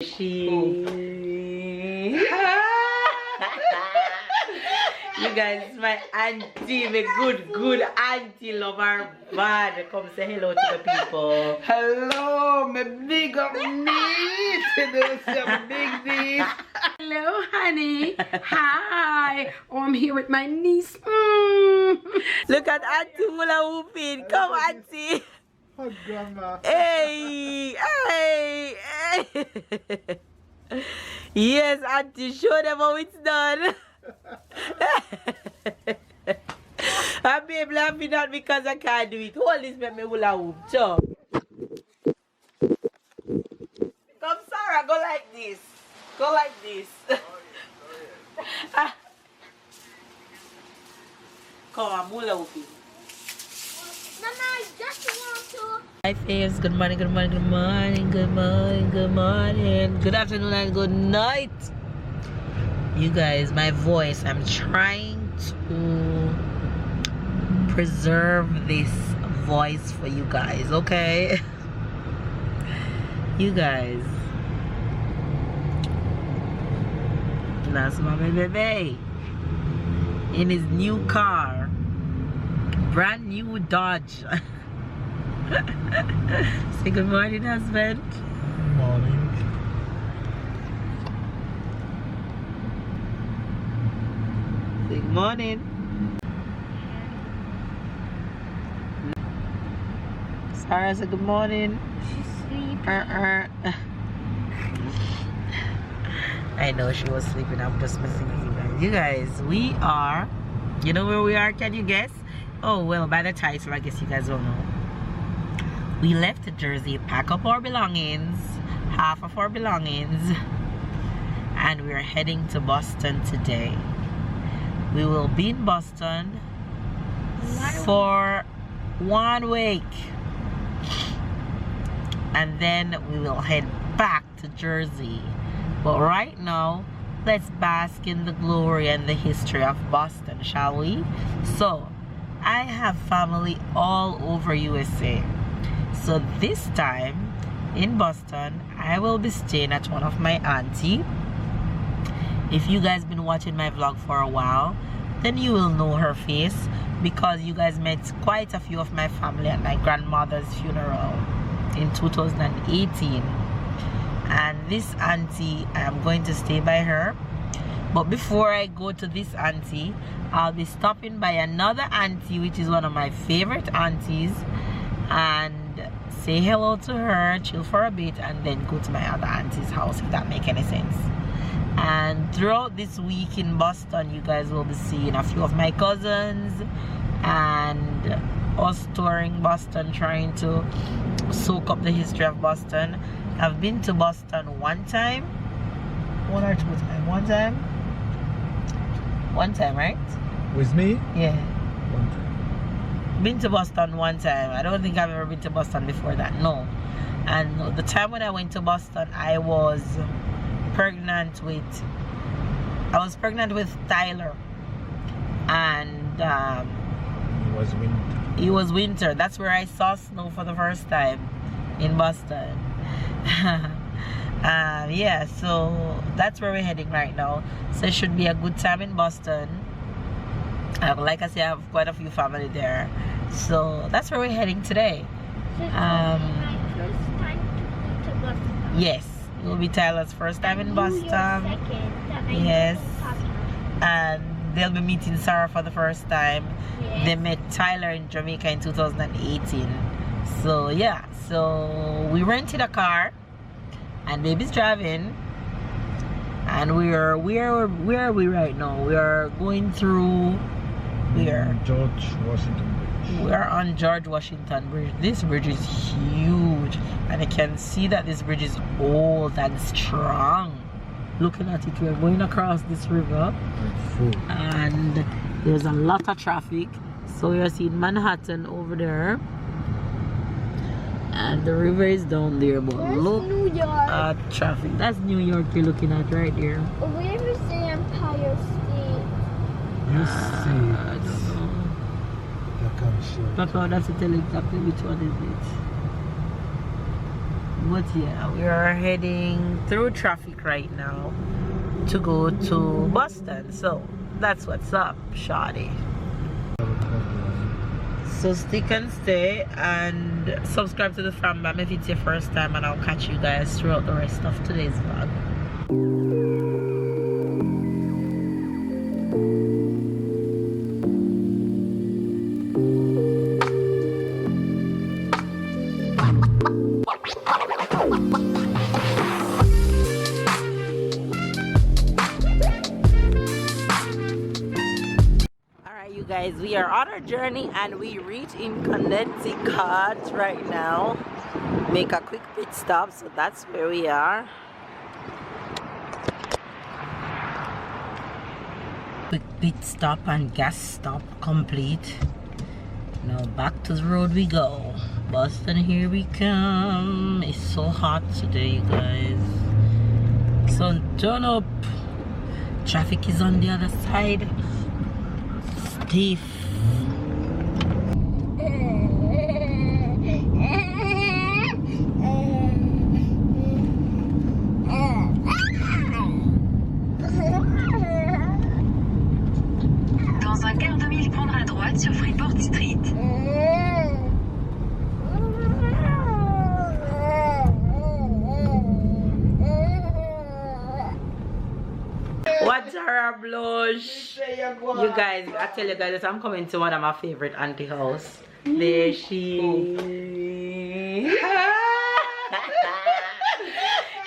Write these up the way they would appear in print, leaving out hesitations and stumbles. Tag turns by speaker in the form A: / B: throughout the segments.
A: You guys, my auntie, my good auntie, love her bad. Come say hello to the people.
B: Hello, my big up niece. Some big niece.
C: Hello, honey. Hi. Oh, I'm here with my niece.
A: Look at auntie hula hooping. Come, auntie.
B: Oh, grandma.
A: Hey, hey, hey. Yes, auntie, show them how it's done. I babe laughing not because I can't do it. Hold this, make me hula hoop. Chop. Come, Sarah, go like this. Go like this. Come on, hula hooping.
D: Mama, I just want to.
A: Hi, faves. Good morning, good morning, good morning, good morning, good morning, good afternoon, and good night. You guys, my voice, I'm trying to preserve this voice for you guys, okay? You guys. That's my baby. In his new car. Brand new Dodge. Say good morning, husband.
B: Good morning.
A: Say good morning. Sarah, say good morning.
D: She's sleeping.
A: I know she was sleeping. I'm just messing with you guys. You guys, we are. You know where we are? Can you guess? Oh, well, by the title, I guess you guys don't know. We left Jersey, pack up our belongings, half of our belongings, and we're heading to Boston today. We will be in Boston for 1 week, and then we will head back to Jersey. But right now, let's bask in the glory and the history of Boston, shall we? So, I have family all over USA. So this time in Boston, I will be staying at one of my auntie. If you guys been watching my vlog for a while, then you will know her face because you guys met quite a few of my family at my grandmother's funeral in 2018. And this auntie, I am going to stay by her. But before I go to this auntie, I'll be stopping by another auntie, which is one of my favorite aunties, and say hello to her, chill for a bit, and then go to my other auntie's house, if that makes any sense. And throughout this week in Boston, you guys will be seeing a few of my cousins and us touring Boston, trying to soak up the history of Boston. I've been to Boston one time, one or two times. One time, right?
B: With me?
A: Yeah.
B: One time.
A: Been to Boston one time. I don't think I've ever been to Boston before that. No. And the time when I went to Boston, I was pregnant with Tyler, and it was winter. That's where I saw snow for the first time in Boston. Yeah, so that's where we're heading right now. So it should be a good time in Boston. Like I said, I have quite a few family there, so that's where we're heading today.
D: My first time to Boston.
A: Yes, it will be Tyler's first time in Boston. Yes, and they'll be meeting Sarah for the first time.
D: Yes.
A: They met Tyler in Jamaica in 2018. So yeah, so we rented a car and baby's driving, and where are we right now? We are going through
B: George Washington Bridge.
A: we are on George Washington Bridge. This bridge is huge, and I can see that this bridge is old and strong. Looking at it, we're going across this river, and there's a lot of traffic. So we are seeing Manhattan over there, and the river is down there. But
D: Where's
A: look
D: New York?
A: at traffic. That's New York you're looking at right there.
D: Where is the Empire State?
B: You
A: I
B: see
A: don't
B: it.
A: know.
B: I can't show it.
A: Papa, that's to tell exactly which one is But yeah, we are heading through traffic right now to go to Boston. So that's what's up, shawty. So stick and stay and subscribe to the fam if it's your first time, and I'll catch you guys throughout the rest of today's vlog. Guys, we are on our journey and we reach in Connecticut right now. Make a quick pit stop, so that's where we are. Quick pit stop and gas stop complete. Now back to the road we go. Boston, here we come. It's so hot today, you guys. Sun turn up. Traffic is on the other side. Thief.
E: Dans un quart de mille, prendre à droite sur Freeport Street.
A: What's her blush? You guys, I tell you guys, I'm coming to one of my favorite auntie house. There she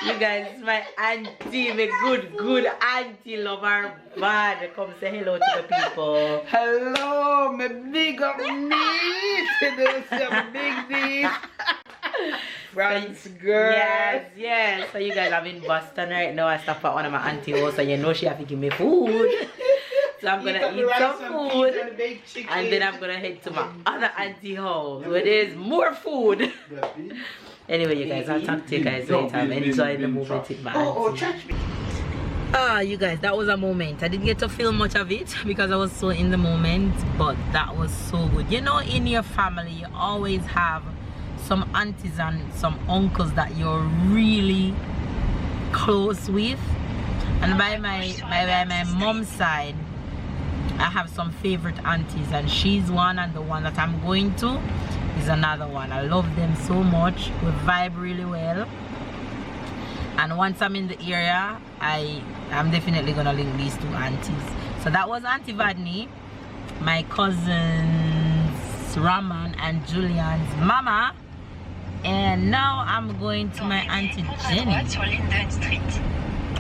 A: You guys, my auntie, my good auntie, love her bad. Come say hello to the people.
B: Hello, my big up niece. Some big niece. France girl.
A: Yes. So you guys, I'm in Boston right now. I stop at one of my auntie house, and you know she have to give me food. So I'm gonna eat some food, and then I'm gonna head to my other auntie house where there's more food. Anyway, you guys, I'll talk to you guys later. I'm enjoying the moment with my auntie. You guys, that was a moment. I didn't get to film much of it because I was so in the moment, but that was so good. You know, in your family, you always have some aunties and some uncles that you're really close with. And by my mom's side, I have some favorite aunties, and she's one, and the one that I'm going to is another one. I love them so much. We vibe really well, and once I'm in the area, I'm definitely gonna link these two aunties. So that was Auntie Vadney, my cousins Raman and Julian's mama, and now I'm going to my Auntie Jenny.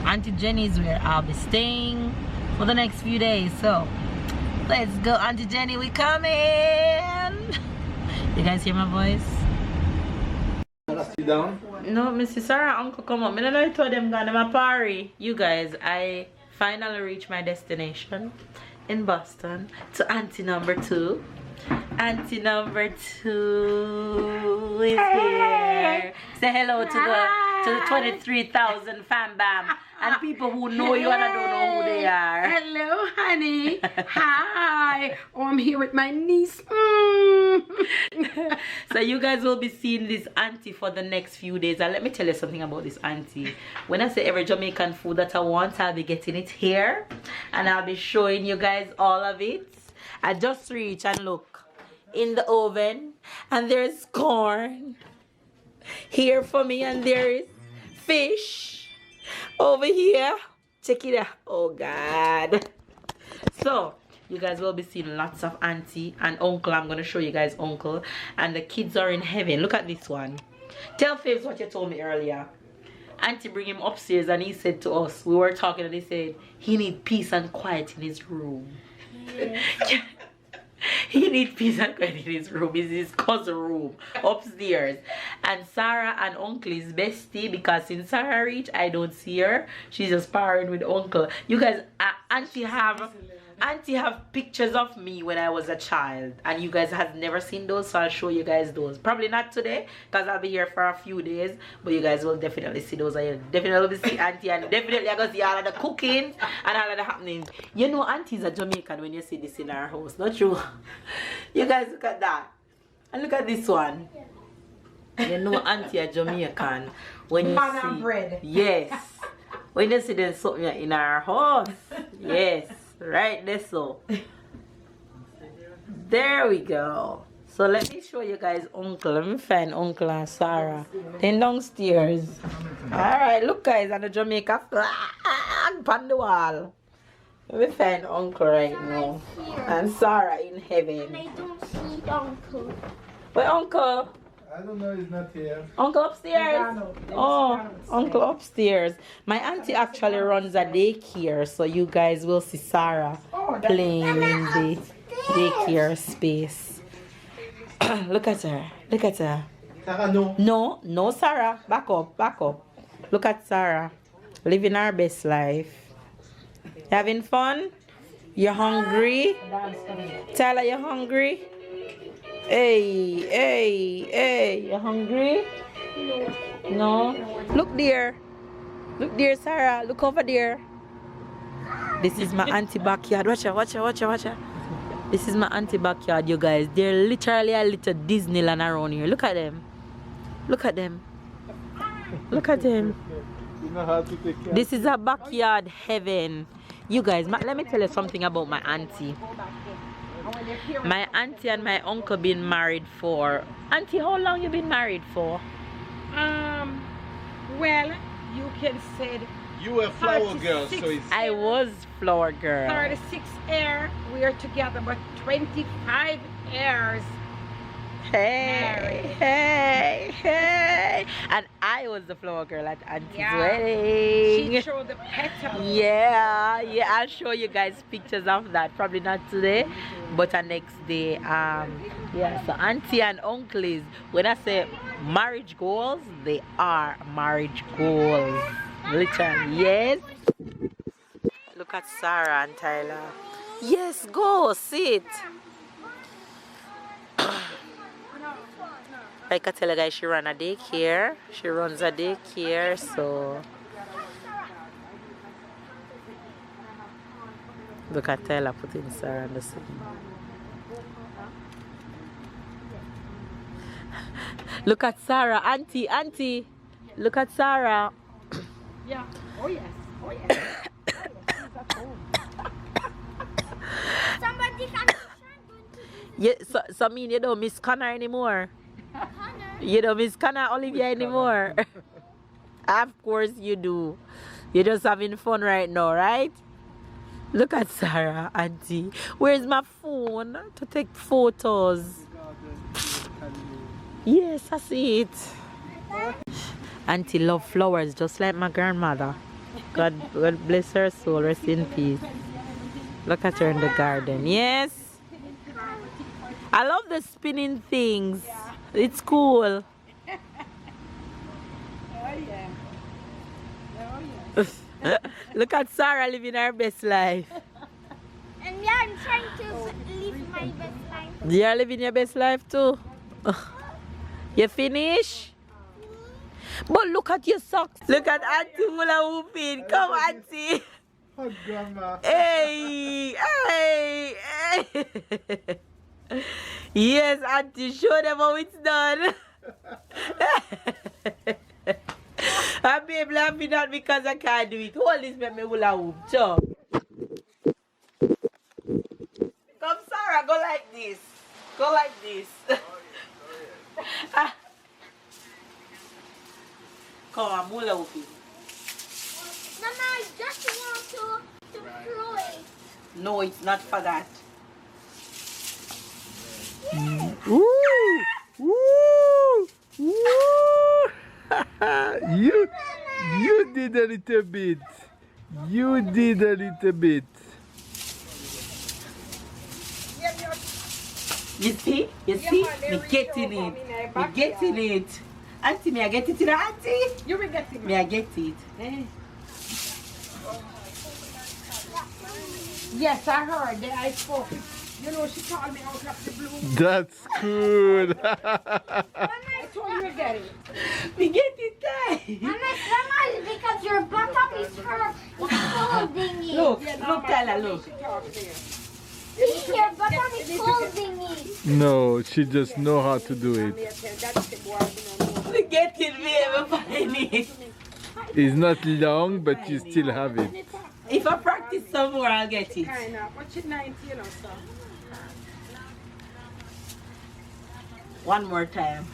A: Auntie Jenny is where I'll be staying for the next few days. So let's go, Auntie Jenny, we coming. You guys hear my voice?
B: Sit down.
A: No, Mrs. Sarah, uncle come up. I don't know I told them gonna my party. You guys, I finally reached my destination in Boston to Auntie number 2. Auntie number 2 is here. Say hello to the 23,000 fan bam and people who know you and I don't know who they are.
C: Hello, honey. Hi. Oh, I'm here with my niece.
A: So you guys will be seeing this auntie for the next few days, and let me tell you something about this auntie. When I say every Jamaican food that I want, I'll be getting it here, and I'll be showing you guys all of it. I just reach and look in the oven, and there's corn here for me, and there is fish over here. Check it out. Oh God. So you guys will be seeing lots of auntie and uncle. I'm gonna show you guys uncle, and the kids are in heaven. Look at this one. Tell Faves what you told me earlier. Auntie bring him upstairs, and he said to us, we were talking, and he said he need peace and quiet in his room. Yeah. He needs peace and quiet in his room. It's his cousin room upstairs. And Sarah and uncle is bestie, because since Sarah reached, I don't see her. She's just sparring with uncle. You guys, auntie have pictures of me when I was a child, and you guys have never seen those, so I'll show you guys those. Probably not today because I'll be here for a few days, but you guys will definitely see those, and you'll definitely see auntie, and definitely I'm gonna see all of the cooking and all of the happenings. You know auntie's a Jamaican when you see this in our house, not true? You guys look at that, and look at this one. You know auntie a Jamaican. When you
C: Man
A: see
C: and bread.
A: yes. When you see them something in our house. Yes. Right there so. There we go. So let me show you guys uncle. Let me find uncle and Sarah. Then downstairs. Alright, look guys on the Jamaica flag on the wall. Let me find uncle right now. And Sarah in heaven.
D: I don't see Uncle.
A: Where uncle?
B: I don't know, he's not here.
A: Uncle upstairs? Oh, uncle upstairs. My auntie actually runs a daycare, so you guys will see Sarah playing in the daycare space. Look at her. Look at her.
B: Sarah, no.
A: No, no, Sarah. Back up, back up. Look at Sarah. Living her best life. Having fun? You hungry? Tyler, you hungry? Hey, hey, hey. You hungry? No. Look there. Look there, Sarah. Look over there. This is my auntie backyard. Watch her, watch her, watch her, watch her. This is my auntie backyard, you guys. They're literally a little Disneyland around here. Look at them. Look at them. Look at them.
B: You know how to take care.
A: This is a backyard heaven. You guys, let me tell you something about my auntie. My auntie and my uncle been married for... Auntie, how long you been married for?
C: Well, you can say
B: You were flower girl, so it's...
A: I was flower girl.
C: 36 years we are together, but 25 years.
A: Hey, hey, hey. And I was the flower girl at Auntie's wedding.
C: She showed the petals.
A: Yeah, yeah, I'll show you guys pictures of that. Probably not today, but next day. Yeah, so auntie and uncle is, when I say marriage goals, they are marriage goals. Literally, yes. Look at Sarah and Tyler. Yes, go sit. Like I tell you guys, she runs a daycare. She runs a daycare, so look at Tyler putting Sarah on the scene. Look at Sarah, auntie, auntie. Look at Sarah.
C: Yeah. Oh yes. Oh yes.
D: Somebody can
A: Yeah, so mean you don't miss Connor anymore. You don't miss Connor Olivia anymore. Of course you do. You're just having fun right now, right? Look at Sarah, auntie. Where's my phone to take photos? Yes, I see it. Auntie love flowers just like my grandmother. God bless her soul, rest in peace. Look at her in the garden. Yes. I love the spinning things. It's cool. Look at Sarah living her best life.
D: And yeah, I'm trying to live my best life.
A: You're living your best life too. You finish? But look at your socks. Look at Auntie hula hooping. Come, Auntie.
B: Oh, grandma.
A: Hey, hey, hey. Yes, Auntie, show them how it's done. I'm babe laughing not because I can't do it. Hold this, make me hula hoop. Sure. Come, Sarah, go like this. Go like this. Ah. Come, I'm hula hooping.
D: Mama, I just want to throw it.
A: No, it's not for that. Woo! Woo! Woo!
B: You did a little bit. You did a little bit.
A: You see? You see? Me getting it. Me getting it. Auntie, me I get it, auntie?
C: You will get it.
A: Me I get it.
C: Yes, I heard that. I spoke. You know, she called me out of the blue.
B: That's good.
C: I told you to get it.
A: Me get it, eh?
D: Mama, it's because your buttock is holding you.
A: Look, look, Tyler, look.
D: See, your buttock is holding you.
B: No, she just know how to do it.
C: That's the boy.
A: Get it, baby, find it.
B: It's not long, but you still have it.
A: If I practice some more, I'll get it.
C: Kind of. What's it 90, you know, so.
A: One more time.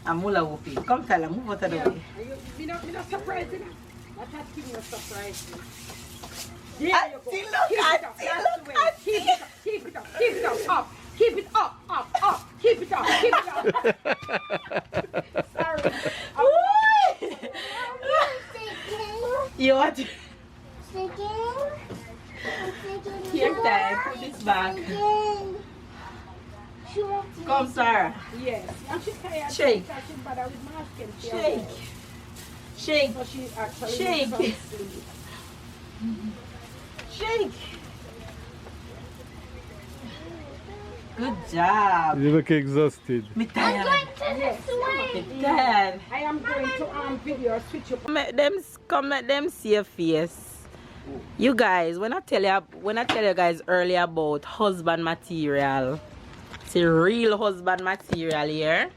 A: I'm hula whooping. Come tell her, move out of the way.
C: Me not surprised, you know. What has given you a surprise? There
A: I
C: you go.
A: see, look,
C: Keep
A: I
C: it up.
A: see,
C: That's
A: look,
C: the way.
A: I
C: Keep it up. Keep it up. Keep it up. Up. Keep it up. Up. Up. Keep it up. Keep it up. Sorry.
A: You want to
D: Singing.
A: here, time? Put this back.
D: She wants to
A: Come, Sarah.
C: Yes. And she's tired.
A: Shake.
C: She's bad with masking.
A: Shake. Shake.
C: So she actually
A: Shake.
C: needs some sleep.
A: Shake. Good job.
B: You look exhausted.
A: Me
D: I'm
A: tired.
D: going to the swing.
A: Me tired.
C: I am going to video switch up.
A: Come let them see your face. You guys, when I tell you guys earlier about husband material, it's a real husband material here.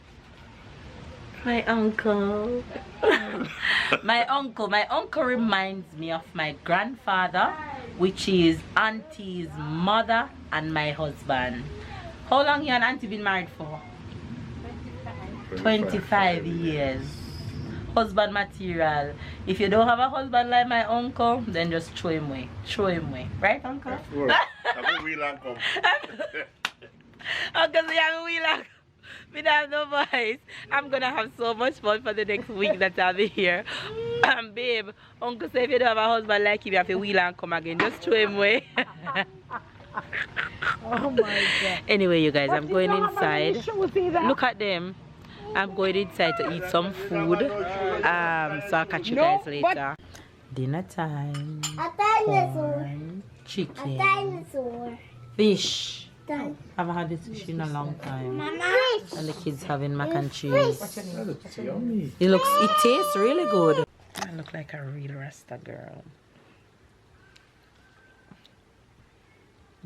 A: My uncle. my uncle reminds me of my grandfather, which is auntie's mother and my husband. How long you and auntie been married for? 25 years. Husband material. If you don't have a husband like my uncle, then just throw him away. Throw him away. Right, uncle?
F: Have a wheel and come.
A: Uncle, you have a wheel and we don't have no voice. I'm gonna have so much fun for the next week that I'll be here. Babe, uncle say if you don't have a husband like him, you have to wheel and come again. Just throw him away.
C: Oh my God.
A: Anyway, you guys, I'm going
C: You don't have any
A: inside.
C: shoes either.
A: Look at them. I'm going inside to eat some food. So I'll catch you guys later. Dinner time.
D: A dinosaur.
A: Corn,
D: A
A: chicken,
D: dinosaur.
A: fish.
D: Dinosaur.
A: I haven't had this fish in a long time.
D: Mama.
A: And the kids having mac and cheese.
B: That looks yummy.
A: It tastes really good. I look like a real Rasta girl.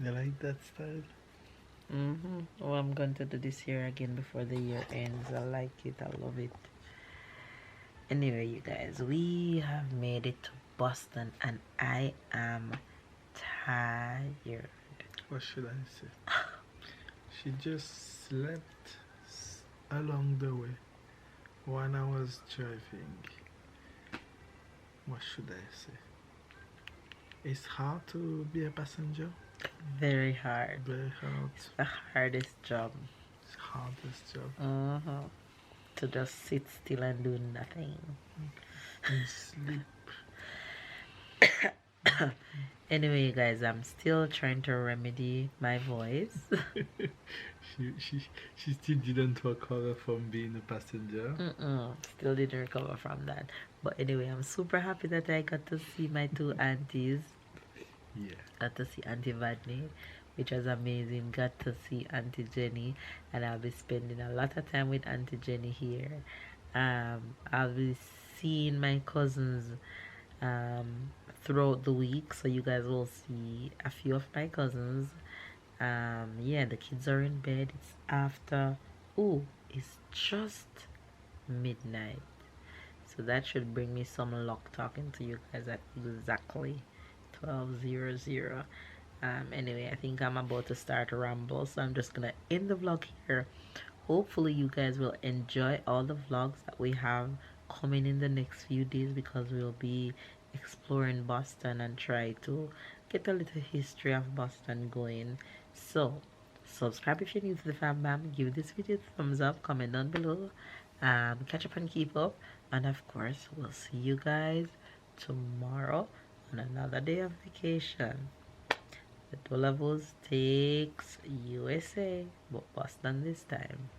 B: You like that style?
A: Oh, I'm going to do this year again before the year ends. I like it. I love it. Anyway, you guys, we have made it to Boston and I am tired.
B: What should I say? She just slept along the way when I was driving. What should I say? It's hard to be a passenger.
A: Very hard.
B: Very hard.
A: It's the hardest job.
B: It's hardest job.
A: To just sit still and do nothing.
B: And sleep.
A: Anyway, you guys, I'm still trying to remedy my voice.
B: She still didn't recover from being a passenger.
A: Still didn't recover from that. But anyway, I'm super happy that I got to see my two aunties.
B: Yeah.
A: Got to see Auntie Vadney, which was amazing. Got to see Auntie Jenny, and I'll be spending a lot of time with Auntie Jenny here. I'll be seeing my cousins throughout the week, so you guys will see a few of my cousins. Yeah, the kids are in bed. It's after, it's just midnight, so that should bring me some luck talking to you guys at exactly 12:00. Anyway, I think I'm about to start a ramble, so I'm just gonna end the vlog here. Hopefully you guys will enjoy all the vlogs that we have coming in the next few days, because we'll be exploring Boston and try to get a little history of Boston going. So subscribe if you're new to the fam bam, give this video a thumbs up, comment down below, catch up and keep up, and of course we'll see you guys tomorrow on another day of vacation. The Delaveaus takes USA, but Boston this time.